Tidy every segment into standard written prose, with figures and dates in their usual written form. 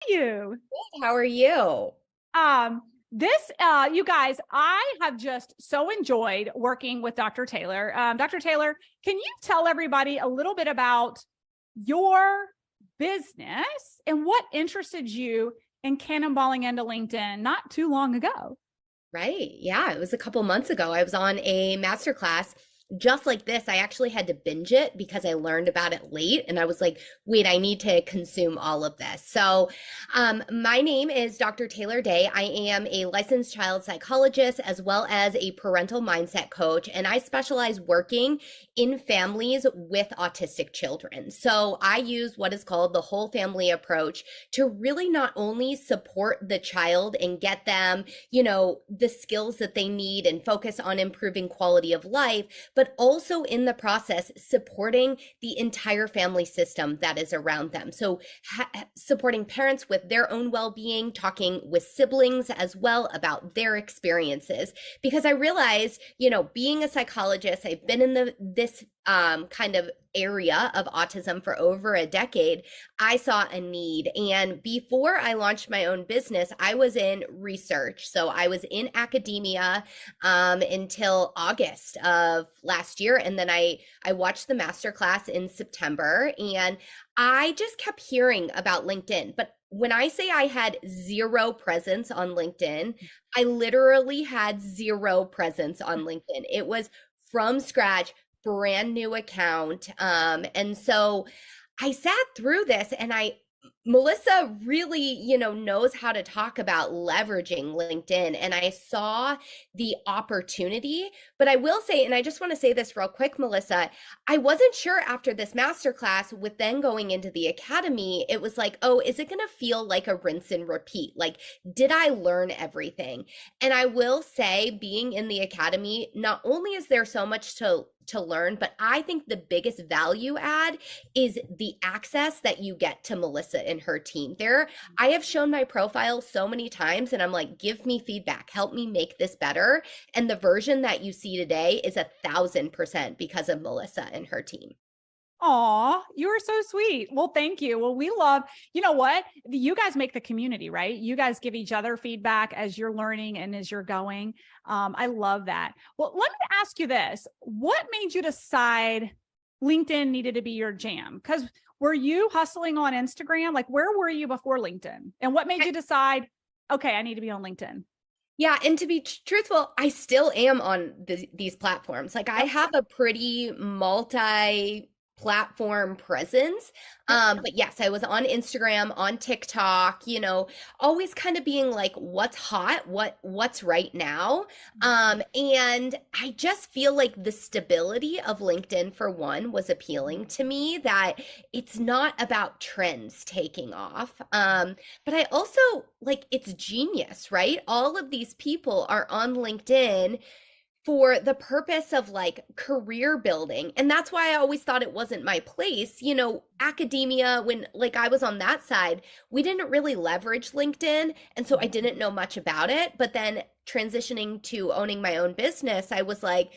You. How are you? You guys, I have just so enjoyed working with Dr. Taylor. Dr. Taylor, can you tell everybody a little bit about your business and what interested you in cannonballing into LinkedIn not too long ago? Right. Yeah, it was a couple months ago. I was on a masterclass just like this. I actually had to binge it because I learned about it late and I was like, wait, I need to consume all of this. My name is Dr. Taylor Day. I am a licensed child psychologist as well as a parental mindset coach, and I specialize working in families with autistic children. So I use what is called the whole family approach to really not only support the child and get them the skills that they need and focus on improving quality of life, but also in the process supporting the entire family system that is around them. So supporting parents with their own well-being, talking with siblings as well about their experiences. Because I realized, being a psychologist, I've been in this kind of area of autism for over a decade. I saw a need. And before I launched my own business, I was in research. So I was in academia until August of last year. And then I watched the masterclass in September, and I just kept hearing about LinkedIn. But when I say I had zero presence on LinkedIn, I literally had zero presence on LinkedIn. It was from scratch, brand new account. And so I sat through this, and Melissa really, knows how to talk about leveraging LinkedIn. And I saw the opportunity. But I will say, and I just want to say this real quick, Melissa, I wasn't sure after this masterclass with then going into the academy, it was like, oh, is it going to feel like a rinse and repeat? Like, did I learn everything? And I will say, being in the academy, not only is there so much to learn, but I think the biggest value add is the access that you get to Melissa and her team. I have shown my profile so many times, and I'm like, give me feedback, help me make this better. And the version that you see today is 1,000% because of Melissa and her team. Aw, you are so sweet. Well, thank you. Well, we love, you know what? You guys make the community, right? You guys give each other feedback as you're learning and as you're going. I love that. Well, let me ask you this. What made you decide LinkedIn needed to be your jam? Because were you hustling on Instagram? Like, where were you before LinkedIn? And what made you decide, okay, I need to be on LinkedIn? Yeah, and to be truthful, I still am on these platforms. Like, I Yep. have a pretty multi platform presence. Yep. But yes, I was on Instagram, on TikTok, always kind of being like, what's hot, what's right now. And I just feel like the stability of LinkedIn, for one, was appealing to me, that it's not about trends taking off. But I also like, it's genius, right? All of these people are on LinkedIn for the purpose of like career building. And that's why I always thought it wasn't my place. Academia, when like I was on that side, we didn't really leverage LinkedIn. And so I didn't know much about it. But then transitioning to owning my own business, I was like,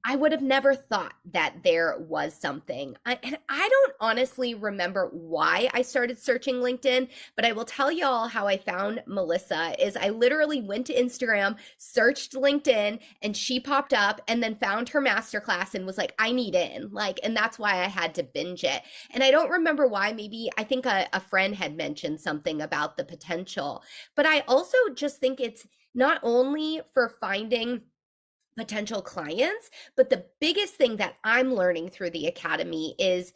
I would have never thought that there was something. And I don't honestly remember why I started searching LinkedIn, but I will tell y'all how I found Melissa is I literally went to Instagram, searched LinkedIn, and she popped up, and then found her masterclass and was like, I need in. Like, and that's why I had to binge it. And I don't remember why. Maybe I think a friend had mentioned something about the potential. But I also just think it's not only for finding potential clients, but the biggest thing that I'm learning through the academy is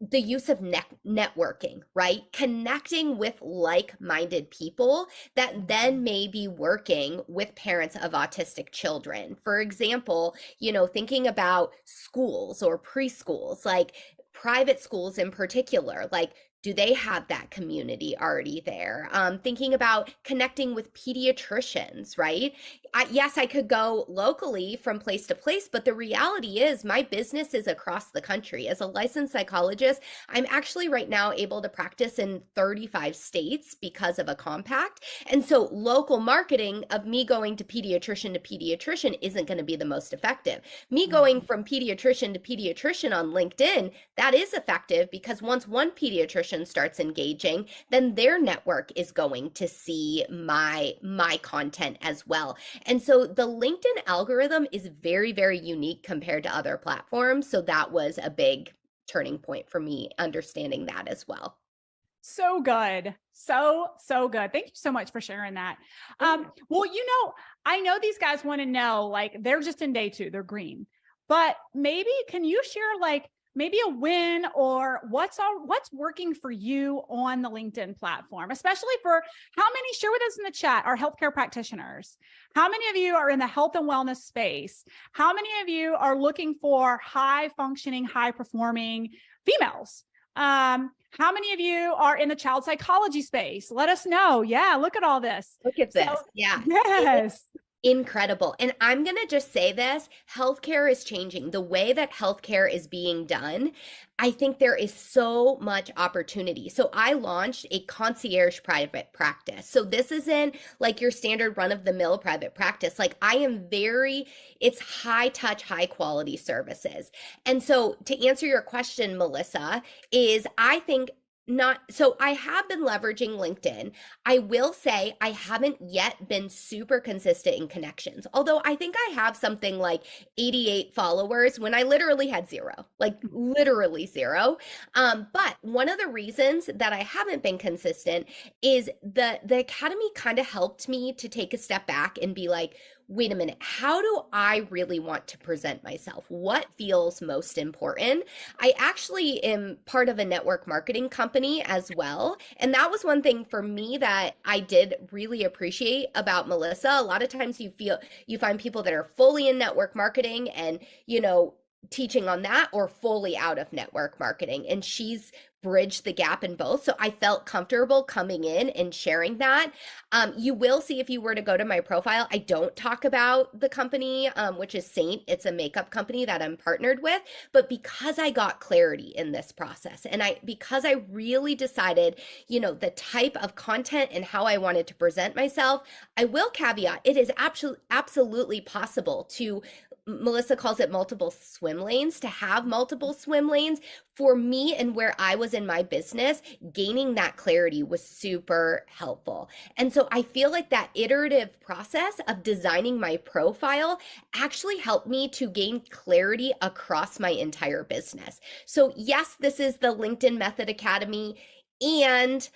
the use of networking, right? Connecting with like-minded people that then may be working with parents of autistic children. For example, thinking about schools or preschools, like private schools in particular, like, do they have that community already there? Thinking about connecting with pediatricians, right? Yes, I could go locally from place to place, but the reality is my business is across the country. As a licensed psychologist, I'm actually right now able to practice in 35 states because of a compact. And so local marketing of me going to pediatrician isn't going to be the most effective. Me going from pediatrician to pediatrician on LinkedIn, that is effective because once one pediatrician organization starts engaging, then their network is going to see my content as well. And so the LinkedIn algorithm is very, very unique compared to other platforms. So that was a big turning point for me understanding that as well. So good. So good. Thank you so much for sharing that. Well, I know these guys want to know, like, they're just in day 2, they're green, but maybe can you share like maybe a win or what's working for you on the LinkedIn platform, especially for how many, share with us in the chat, are healthcare practitioners? How many of you are in the health and wellness space? How many of you are looking for high functioning, high performing females? How many of you are in the child psychology space? Let us know. Yeah, look at all this. Look at this. Yeah. Yes. Incredible. And I'm going to just say this, healthcare is changing. The way that healthcare is being done, I think there is so much opportunity. So I launched a concierge private practice. So this isn't like your standard run of the mill private practice. Like it's high touch, high quality services. And so to answer your question, Melissa, is I think not so I have been leveraging LinkedIn. I will say I haven't yet been super consistent in connections. Although I think I have something like 88 followers when I literally had zero, like literally zero. But one of the reasons that I haven't been consistent is the academy kind of helped me to take a step back and be like, wait a minute, how do I really want to present myself? What feels most important? I actually am part of a network marketing company as well. And that was one thing for me that I did really appreciate about Melissa. A lot of times you find people that are fully in network marketing and, teaching on that, or fully out of network marketing. And she's bridged the gap in both. So I felt comfortable coming in and sharing that. You will see if you were to go to my profile, I don't talk about the company, which is Saint. It's a makeup company that I'm partnered with. But because I got clarity in this process and because I really decided, the type of content and how I wanted to present myself, I will caveat, it is absolutely possible to, Melissa calls it multiple swim lanes, to have multiple swim lanes. For me and where I was in my business, gaining that clarity was super helpful. And so I feel like that iterative process of designing my profile actually helped me to gain clarity across my entire business. So yes, this is the LinkedIn Method Academy, and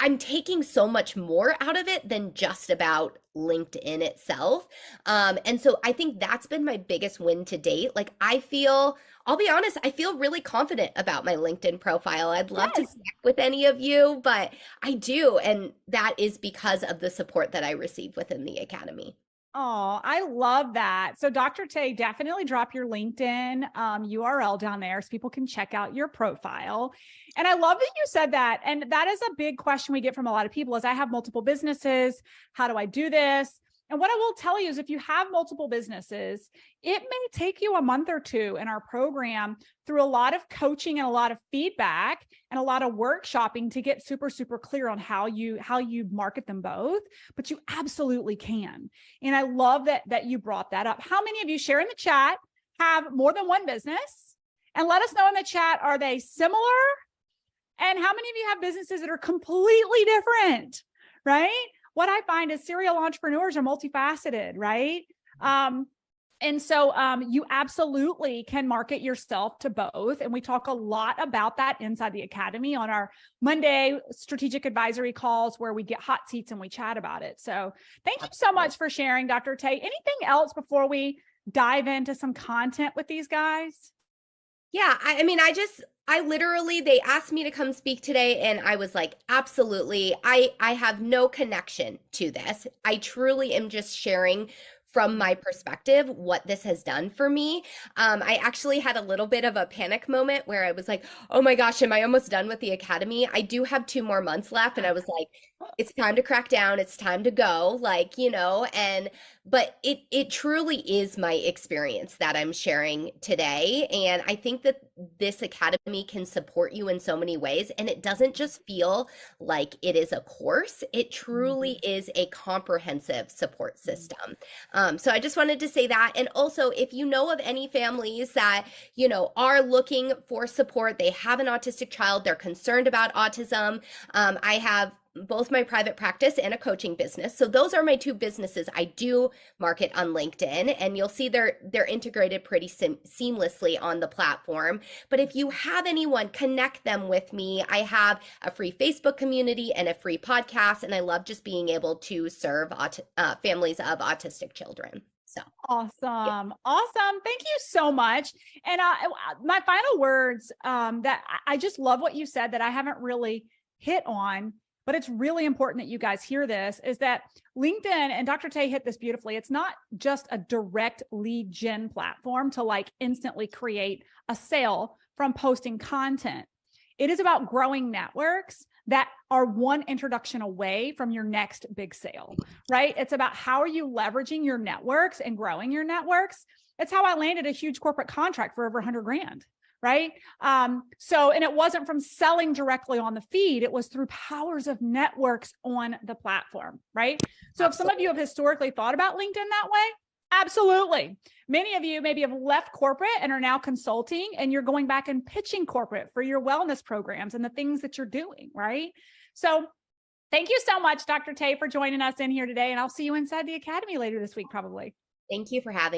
I'm taking so much more out of it than just about LinkedIn itself. And so I think that's been my biggest win to date. Like I'll be honest, I feel really confident about my LinkedIn profile. I'd love to connect with any of you, but I do. And that is because of the support that I receive within the Academy. Oh, I love that. So Dr. Tay, definitely drop your LinkedIn URL down there so people can check out your profile. And I love that you said that. And that is a big question we get from a lot of people is, I have multiple businesses. How do I do this? And what I will tell you is, if you have multiple businesses, it may take you a month or two in our program through a lot of coaching and a lot of feedback and a lot of workshopping to get super, super clear on how you market them both, but you absolutely can. And I love that you brought that up. How many of you, share in the chat, have more than one business? And let us know in the chat, are they similar? And how many of you have businesses that are completely different, right? What I find is serial entrepreneurs are multifaceted, right? And so you absolutely can market yourself to both. And we talk a lot about that inside the Academy on our Monday strategic advisory calls, where we get hot seats and we chat about it. So thank you so much for sharing, Dr. Tay. Anything else before we dive into some content with these guys? Yeah, I literally, they asked me to come speak today and I was like, absolutely. I have no connection to this. I truly am just sharing from my perspective what this has done for me. I actually had a little bit of a panic moment where I was like, oh my gosh, am I almost done with the Academy? I do have 2 more months left. And I was like, it's time to crack down. It's time to go. but it truly is my experience that I'm sharing today. And I think that this academy can support you in so many ways. And it doesn't just feel like it is a course, it truly is a comprehensive support system. So I just wanted to say that. And also, if you know of any families that, are looking for support, they have an autistic child, they're concerned about autism. I have both my private practice and a coaching business. So those are my two businesses. I do market on LinkedIn, and you'll see they're integrated pretty seamlessly on the platform. But if you have anyone, connect them with me. I have a free Facebook community and a free podcast, and I love just being able to serve families of autistic children. So awesome. Awesome. Thank you so much. And my final words, that I just love what you said that I haven't really hit on, but it's really important that you guys hear this, is that LinkedIn, and Dr. Tay hit this beautifully, it's not just a direct lead gen platform to like instantly create a sale from posting content. It is about growing networks that are one introduction away from your next big sale, right? It's about how are you leveraging your networks and growing your networks. It's how I landed a huge corporate contract for over 100 grand. Right. And it wasn't from selling directly on the feed. It was through powers of networks on the platform. Right. So if some of you have historically thought about LinkedIn that way, absolutely. Many of you maybe have left corporate and are now consulting, and you're going back and pitching corporate for your wellness programs and the things that you're doing. Right. So thank you so much, Dr. Tay, for joining us in here today. And I'll see you inside the academy later this week, probably. thank you for having